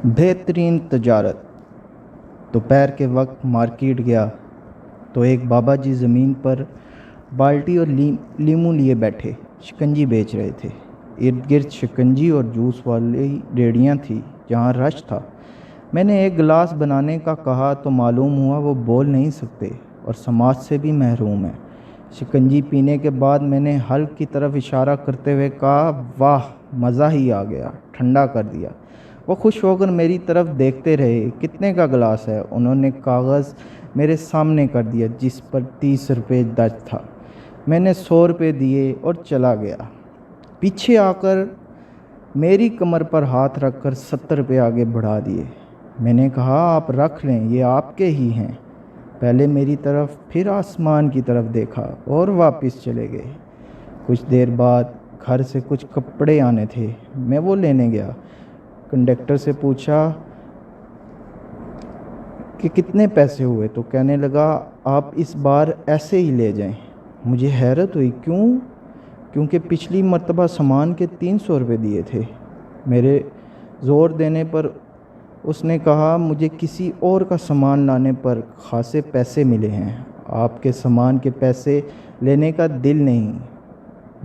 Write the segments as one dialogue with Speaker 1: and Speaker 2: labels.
Speaker 1: बेहतरीन तजारत। दोपहर के वक्त मार्केट गया तो एक बाबा जी ज़मीन पर बाल्टी और लीमू लिए बैठे शिकंजी बेच रहे थे। इर्द गिर्द शिकंजी और जूस वाली रेड़ियाँ थी जहाँ रश था। मैंने एक गिलास बनाने का कहा तो मालूम हुआ वो बोल नहीं सकते और समाज से भी महरूम है। शिकंजी पीने के बाद मैंने हल्क की तरफ इशारा करते हुए कहा, वाह मज़ा ही आ गया, ठंडा कर दिया। वो खुश होकर मेरी तरफ देखते रहे। कितने का गिलास है? उन्होंने कागज़ मेरे सामने कर दिया जिस पर 30 रुपये दर्ज था। मैंने 100 रुपये दिए और चला गया। पीछे आकर मेरी कमर पर हाथ रखकर 70 रुपये आगे बढ़ा दिए। मैंने कहा, आप रख लें, ये आपके ही हैं। पहले मेरी तरफ फिर आसमान की तरफ देखा और वापस चले गए। कुछ देर बाद घर से कुछ कपड़े आने थे, मैं वो लेने गया। कंडक्टर से पूछा कि कितने पैसे हुए, तो कहने लगा, आप इस बार ऐसे ही ले जाएं। मुझे हैरत हुई, क्यों? क्योंकि पिछली मर्तबा सामान के 300 रुपये दिए थे। मेरे ज़ोर देने पर उसने कहा, मुझे किसी और का सामान लाने पर खासे पैसे मिले हैं, आपके सामान के पैसे लेने का दिल नहीं।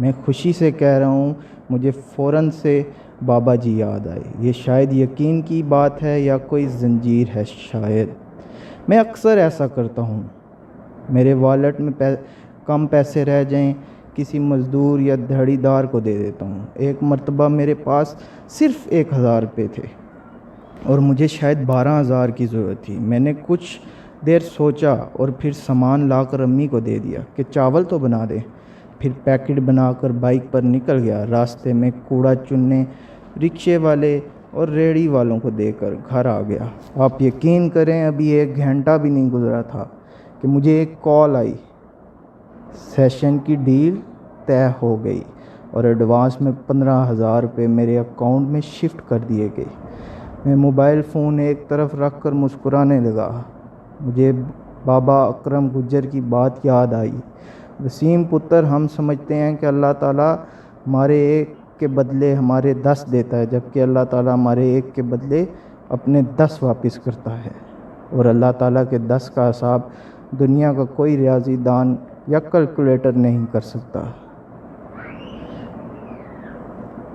Speaker 1: मैं खुशी से कह रहा हूँ, मुझे फ़ौरन से बाबा जी याद आए। ये शायद यकीन की बात है या कोई जंजीर है। शायद मैं अक्सर ऐसा करता हूँ। मेरे वॉलेट में कम पैसे रह जाएं, किसी मज़दूर या दिहाड़ीदार को दे देता हूँ। एक मर्तबा मेरे पास सिर्फ़ 1000 रुपये थे और मुझे शायद 12,000 की ज़रूरत थी। मैंने कुछ देर सोचा और फिर सामान लाकर अम्मी को दे दिया कि चावल तो बना दें। फिर पैकेट बनाकर बाइक पर निकल गया। रास्ते में कूड़ा चुनने रिक्शे वाले और रेहड़ी वालों को देकर घर आ गया। आप यकीन करें, अभी 1 घंटा भी नहीं गुजरा था कि मुझे एक कॉल आई। सेशन की डील तय हो गई और एडवांस में 15,000 रुपये मेरे अकाउंट में शिफ्ट कर दिए गए। मैं मोबाइल फ़ोन एक तरफ रख कर मुस्कुराने लगा। मुझे बाबा अकरम गुज्जर की बात याद आई। वसीम पुत्र, हम समझते हैं कि अल्लाह ताला हमारे एक के बदले हमारे 10 देता है, जबकि अल्लाह ताला हमारे एक के बदले अपने 10 वापस करता है। और अल्लाह ताला के 10 का हिसाब दुनिया का कोई रियाज़ीदान या कैलकुलेटर नहीं कर सकता।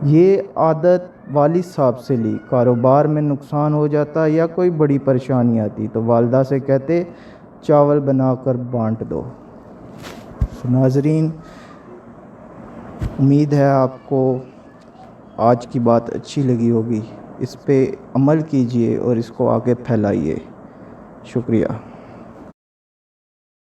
Speaker 1: ये आदत वालिद साहब से ली। कारोबार में नुकसान हो जाता या कोई बड़ी परेशानी आती तो वालदा से कहते, चावल बनाकर बांट दो। नाज़रीन, उम्मीद है आपको आज की बात अच्छी लगी होगी। इस पे अमल कीजिए और इसको आगे फैलाइए। शुक्रिया।